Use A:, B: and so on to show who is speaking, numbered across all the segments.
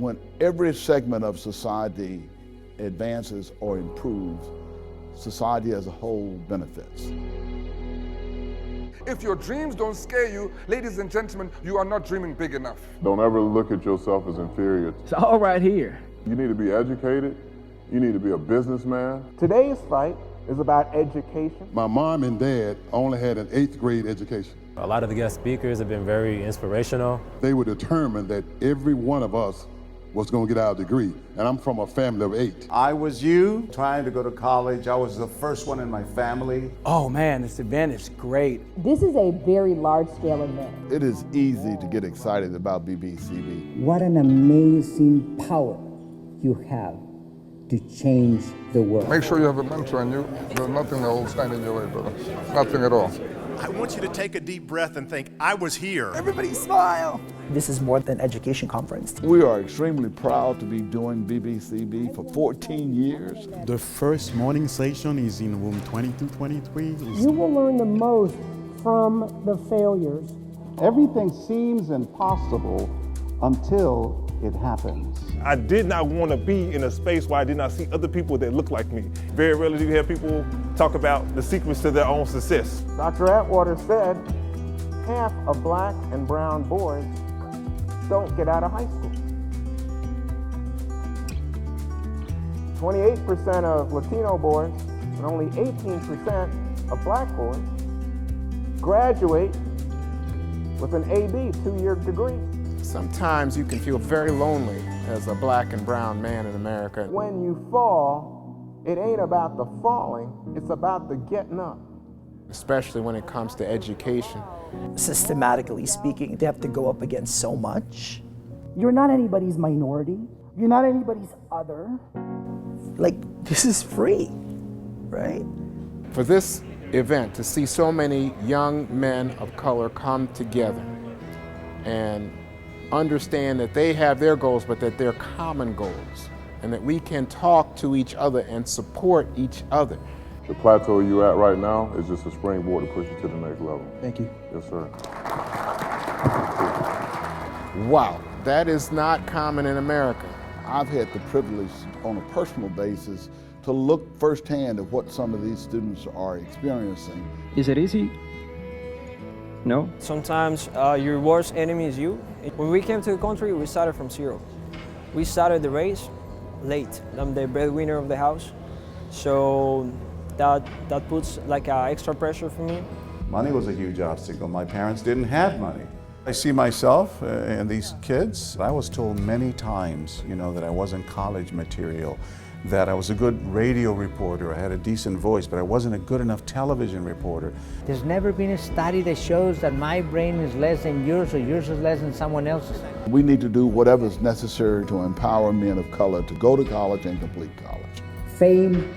A: When every segment of society advances or improves, society as a whole benefits.
B: If your dreams don't scare you, ladies and gentlemen, you are not dreaming big enough.
C: Don't ever look at yourself as inferior.
D: It's all right here.
C: You need to be educated. You need to be a businessman.
E: Today's fight is about education.
F: My mom and dad only had an 8th grade education.
G: A lot of the guest speakers have been very inspirational.
F: They were determined that every one of us was going to get our degree, and I'm from a family of 8.
H: I was you, trying to go to college. I was the first one in my family.
D: Oh man, this event is great.
I: This is a very large-scale event.
A: It is easy to get excited about BBCB.
J: What an amazing power you have to change the world.
B: Make sure you have a mentor in you. There's nothing that will stand in your way, brother. Nothing at all.
K: I want you to take a deep breath and think, I was here.
D: Everybody smile.
L: This is more than an education conference.
A: We are extremely proud to be doing BBCB for 14 years.
M: The first morning session is in room 2223.
I: You will learn the most from the failures.
E: Everything seems impossible until it happens.
C: I did not want to be in a space where I did not see other people that look like me. Very rarely do you hear people talk about the secrets to their own success.
E: Dr. Atwater said half of black and brown boys don't get out of high school. 28% of Latino boys and only 18% of black boys graduate with an AB, 2-year degree.
N: Sometimes you can feel very lonely as a black and brown man in America.
E: When you fall, it ain't about the falling, it's about the getting up.
N: Especially when it comes to education.
L: Systematically speaking, they have to go up against so much.
I: You're not anybody's minority. You're not anybody's other.
L: Like, this is free, right?
N: For this event, to see so many young men of color come together and understand that they have their goals, but that they're common goals, and that we can talk to each other and support each other.
C: The plateau you're at right now is just a springboard to push you to the next level.
L: Thank you.
C: Yes, sir.
N: Wow, that is not common in America.
A: I've had the privilege on a personal basis to look firsthand at what some of these students are experiencing.
D: Is it easy? No.
O: Sometimes your worst enemy is you. When we came to the country, we started from zero. We started the race late. I'm the breadwinner of the house, so that puts like extra pressure for me.
H: Money was a huge obstacle. My parents didn't have money. I see myself and these kids. I was told many times, that I wasn't college material, that I was a good radio reporter, I had a decent voice, but I wasn't a good enough television reporter.
J: There's never been a study that shows that my brain is less than yours or yours is less than someone else's.
A: We need to do whatever is necessary to empower men of color to go to college and complete college.
J: Fame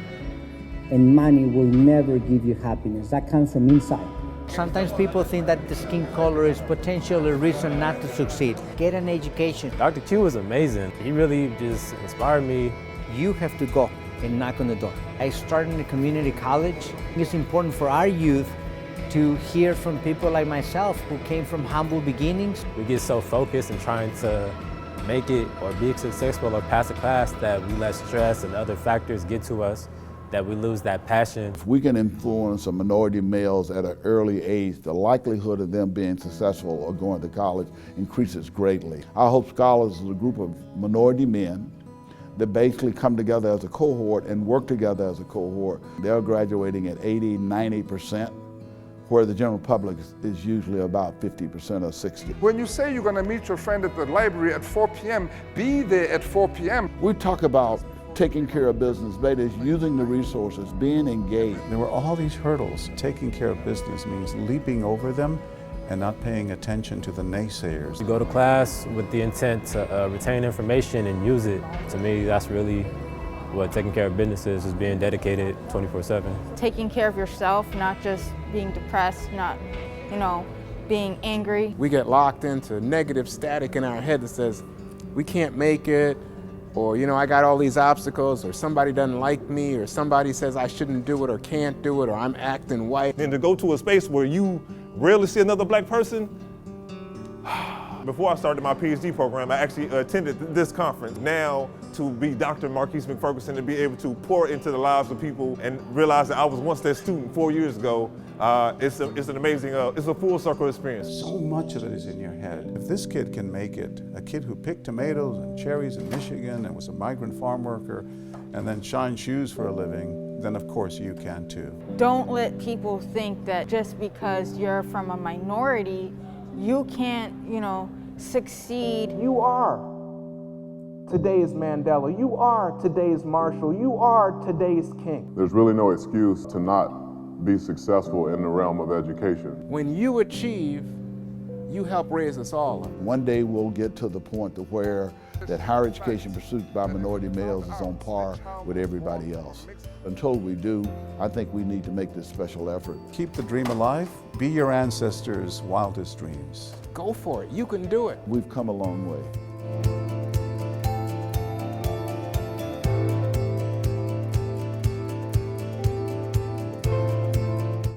J: and money will never give you happiness. That comes from inside. Sometimes people think that the skin color is potentially a reason not to succeed. Get an education.
G: Dr. Q was amazing. He really just inspired me.
J: You have to go and knock on the door. I started in a community college. It's important for our youth to hear from people like myself who came from humble beginnings.
G: We get so focused in trying to make it or be successful or pass a class that we let stress and other factors get to us, that we lose that passion.
A: If we can influence a minority males at an early age, the likelihood of them being successful or going to college increases greatly. I Hope Scholars is a group of minority men that basically come together as a cohort and work together as a cohort. They're graduating at 80, 90%, where the general public is usually about 50% or 60%.
B: When you say you're going to meet your friend at the library at 4 p.m., be there at 4 p.m.
A: We talk about taking care of business, that is using the resources, being engaged.
H: There were all these hurdles. Taking care of business means leaping over them and not paying attention to the naysayers.
G: You go to class with the intent to retain information and use it. To me, that's really what taking care of business is being dedicated 24/7.
P: Taking care of yourself, not just being depressed, not, being angry.
N: We get locked into negative static in our head that says, we can't make it, or I got all these obstacles, or somebody doesn't like me, or somebody says I shouldn't do it or can't do it, or I'm acting white.
C: And to go to a space where you rarely see another black person, Before I started my PhD program, I actually attended this conference. Now, to be Dr. Marquise McFerguson and be able to pour into the lives of people and realize that I was once that student 4 years ago, it's an amazing, it's a full circle experience.
H: So much of it is in your head. If this kid can make it, a kid who picked tomatoes and cherries in Michigan and was a migrant farm worker and then shined shoes for a living, then of course you can too.
P: Don't let people think that just because you're from a minority, you can't, succeed.
E: You are today's Mandela. You are today's Marshall. You are today's king.
Q: There's really no excuse to not be successful in the realm of education.
N: When you achieve, you help raise us all.
A: One day we'll get to the point to where that higher education pursued by minority males is on par with everybody else. Until we do, I think we need to make this special effort.
H: Keep the dream alive. Be your ancestors' wildest dreams.
N: Go for it. You can do it.
A: We've come a long way.